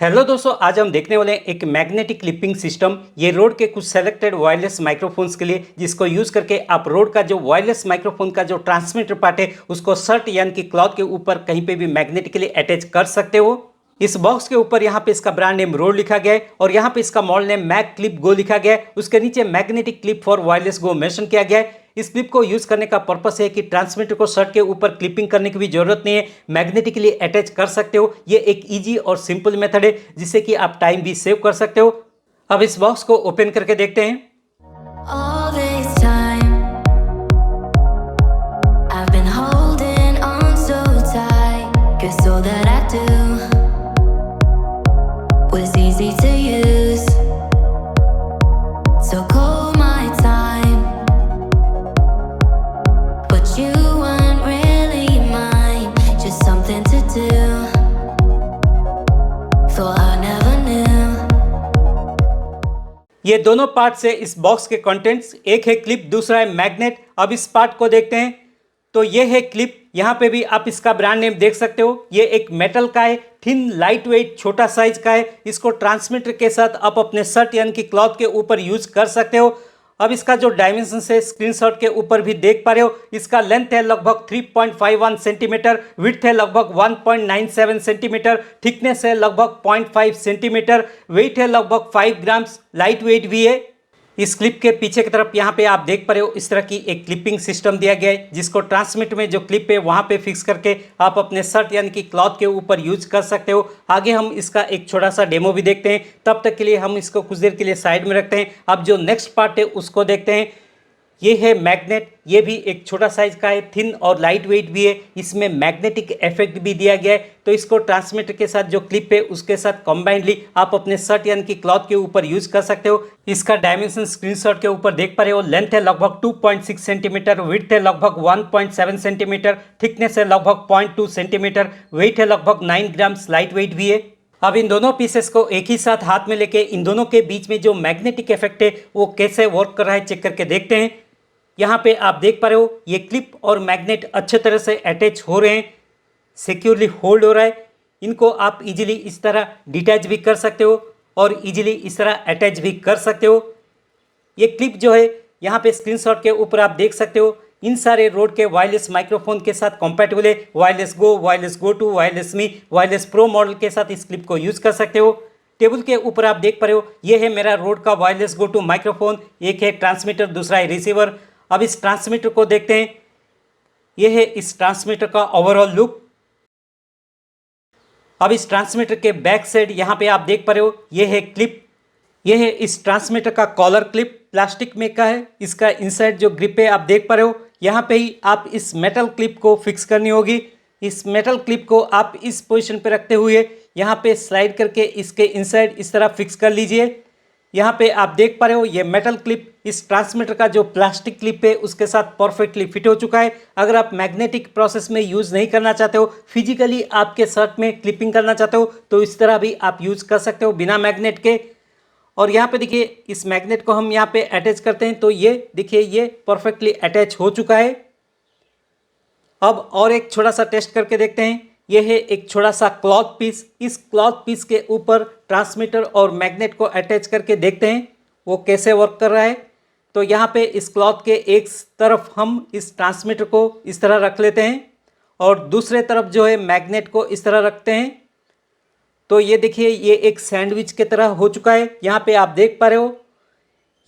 Hello दोस्तों, आज हम देखने वाले हैं एक मैग्नेटिक क्लिपिंग सिस्टम। ये रोड के कुछ सेलेक्टेड वायरलेस माइक्रोफोन्स के लिए, जिसको यूज करके आप रोड का जो वायरलेस माइक्रोफोन का जो ट्रांसमीटर पार्ट है उसको शर्ट यानी कि क्लॉथ के ऊपर कहीं पे भी मैग्नेटिकली अटैच कर सकते हो। इस बॉक्स के ऊपर यहाँ पे इसका ब्रांड नेम रोड लिखा गया है और यहाँ पे इसका मॉडल नेम मैग क्लिप गो लिखा गया है। उसके नीचे magnetic clip for wireless go mention किया गया है। इस क्लिप को यूज करने का पर्पस है कि ट्रांसमीटर को शर्ट के ऊपर क्लिपिंग करने की भी जरूरत नहीं है, मैग्नेटिकली अटैच कर सकते हो। ये एक इजी और सिंपल मेथड है जिससे कि आप टाइम भी सेव कर सकते हो। अब इस बॉक्स को ओपन करके देखते हैं। Was easy to use, so call my time, but you weren't really mine, just something to do, thought I never knew. ये दोनों पार्ट से इस बॉक्स के कंटेंट्स, एक है क्लिप, दूसरा है मैग्नेट। अब इस पार्ट को देखते हैं तो ये है क्लिप। यहाँ पे भी आप इसका ब्रांड नेम देख सकते हो। ये एक मेटल का है, थिन लाइट वेट छोटा साइज का है। इसको ट्रांसमीटर के साथ आप अपने शर्ट यानी कि क्लॉथ के ऊपर यूज कर सकते हो। अब इसका जो डायमेंशन है स्क्रीनशॉट के ऊपर भी देख पा रहे हो। इसका लेंथ है लगभग 3.51 सेंटीमीटर, विड्थ है लगभग 1.97 सेंटीमीटर, थिकनेस है लगभग 0.5 सेंटीमीटर, वेट है लगभग 5 ग्राम्स, लाइट वेट भी है। इस क्लिप के पीछे की तरफ यहाँ पे आप देख पा रहे हो इस तरह की एक क्लिपिंग सिस्टम दिया गया है, जिसको ट्रांसमीटर में जो क्लिप है वहाँ पे फिक्स करके आप अपने शर्ट यानी कि क्लॉथ के ऊपर यूज कर सकते हो। आगे हम इसका एक छोटा सा डेमो भी देखते हैं। तब तक के लिए हम इसको कुछ देर के लिए साइड में रखते हैं। अब जो नेक्स्ट पार्ट है उसको देखते हैं। ये है मैग्नेट। ये भी एक छोटा साइज का है, थिन और लाइट वेट भी है। इसमें मैग्नेटिक इफेक्ट भी दिया गया है, तो इसको ट्रांसमीटर के साथ जो क्लिप है उसके साथ कंबाइंडली आप अपने शर्ट यानी कि क्लॉथ के ऊपर यूज कर सकते हो। इसका डायमेंशन स्क्रीनशॉट के ऊपर देख पा रहे हो। लेंथ है लगभग 2.6 सेंटीमीटर, विड्थ है लगभग 1.7 सेंटीमीटर, थिकनेस है लगभग 0.2 सेंटीमीटर, वेट है लगभग 9 ग्राम्स, लाइट वेट भी है। अब इन दोनों पीसेस को एक ही साथ हाथ में लेके इन दोनों के बीच में जो मैग्नेटिक इफेक्ट है वो कैसे वर्क कर रहा है चेक करके देखते हैं। यहाँ पे आप देख पा रहे हो ये क्लिप और मैग्नेट अच्छे तरह से अटैच हो रहे हैं, सिक्योरली होल्ड हो रहा है। इनको आप इजीली इस तरह डिटैच भी कर सकते हो और इजीली इस तरह अटैच भी कर सकते हो। ये क्लिप जो है यहाँ पे स्क्रीनशॉट के ऊपर आप देख सकते हो, इन सारे रोड के वायरलेस माइक्रोफोन के साथ कॉम्पैटिबल है। Wireless go two, wireless me, wireless pro model के साथ इस क्लिप को यूज कर सकते हो। टेबल के ऊपर आप देख पा रहे हो ये है मेरा रोड का वायरलेस गो टू माइक्रोफोन, एक है ट्रांसमीटर, दूसरा है रिसीवर। अब इस ट्रांसमीटर को देखते हैं। यह है इस ट्रांसमीटर का ओवरऑल लुक। अब इस ट्रांसमीटर के बैक साइड यहाँ पे आप देख पा रहे हो यह है क्लिप। यह है इस ट्रांसमीटर का कॉलर क्लिप, प्लास्टिक में का है। इसका इनसाइड जो ग्रिप है आप देख पा रहे हो। यहाँ पे ही आप इस मेटल क्लिप को फिक्स करनी होगी। इस मेटल क्लिप को आप इस पोजीशन पे रखते हुए यहाँ पे स्लाइड करके इसके इनसाइड इस तरह फिक्स कर लीजिए। यहाँ पे आप देख पा रहे हो ये मेटल क्लिप इस ट्रांसमीटर का जो प्लास्टिक क्लिप है उसके साथ परफेक्टली फिट हो चुका है। अगर आप मैग्नेटिक प्रोसेस में यूज़ नहीं करना चाहते हो, फिजिकली आपके शर्ट में क्लिपिंग करना चाहते हो, तो इस तरह भी आप यूज़ कर सकते हो बिना मैग्नेट के। और यहाँ पे देखिए इस मैग्नेट को हम यहाँ पे अटैच करते हैं तो ये देखिए ये परफेक्टली अटैच हो चुका है। अब और एक छोटा सा टेस्ट करके देखते हैं। यह है एक छोटा सा क्लॉथ पीस। इस क्लॉथ पीस के ऊपर ट्रांसमीटर और मैग्नेट को अटैच करके देखते हैं वो कैसे वर्क कर रहा है। तो यहाँ पे इस क्लॉथ के एक तरफ हम इस ट्रांसमीटर को इस तरह रख लेते हैं और दूसरे तरफ जो है मैग्नेट को इस तरह रखते हैं। तो ये देखिए ये एक सैंडविच की तरह हो चुका है। यहाँ पे आप देख पा रहे हो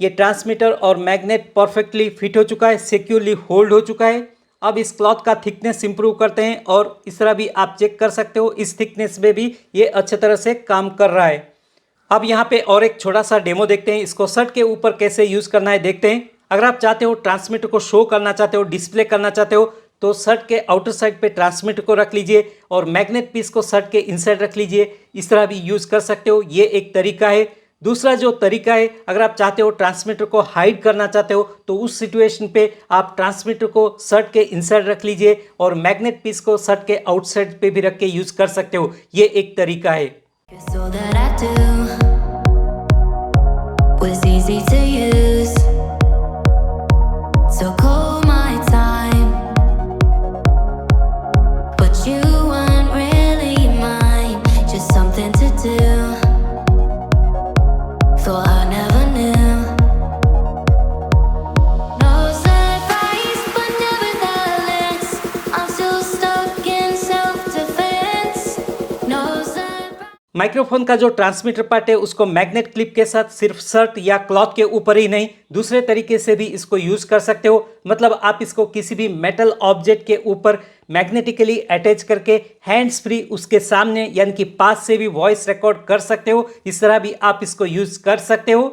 ये ट्रांसमीटर और मैग्नेट परफेक्टली फिट हो चुका है, सिक्योरली होल्ड हो चुका है। अब इस क्लॉथ का थिकनेस इंप्रूव करते हैं और इस तरह भी आप चेक कर सकते हो इस थिकनेस में भी ये अच्छे तरह से काम कर रहा है। अब यहाँ पे और एक छोटा सा डेमो देखते हैं। इसको शर्ट के ऊपर कैसे यूज़ करना है देखते हैं। अगर आप चाहते हो ट्रांसमीटर को शो करना चाहते हो, डिस्प्ले करना चाहते हो, तो शर्ट के आउटर साइड पे ट्रांसमीटर को रख लीजिए और मैग्नेट पीस को शर्ट के इनसाइड रख लीजिए। इस तरह भी यूज़ कर सकते हो, ये एक तरीका है। दूसरा जो तरीका है, अगर आप चाहते हो ट्रांसमीटर को हाइड करना चाहते हो तो उस सिचुएशन पे आप ट्रांसमीटर को शर्ट के इनसाइड रख लीजिए और मैग्नेट पीस को शर्ट के आउटसाइड पे भी रख के यूज़ कर सकते हो, ये एक तरीका है। So call my time, but you weren't really mine, just something to do. Microphone का जो ट्रांसमीटर पार्ट है उसको मैग्नेट क्लिप के साथ सिर्फ शर्ट या क्लॉथ के ऊपर ही नहीं, दूसरे तरीके से भी इसको यूज कर सकते हो। मतलब आप इसको किसी भी मेटल ऑब्जेक्ट के ऊपर मैग्नेटिकली अटैच करके हैंड्स फ्री उसके सामने यानी कि पास से भी वॉइस रिकॉर्ड कर सकते हो। इस तरह भी आप इसको यूज कर सकते हो।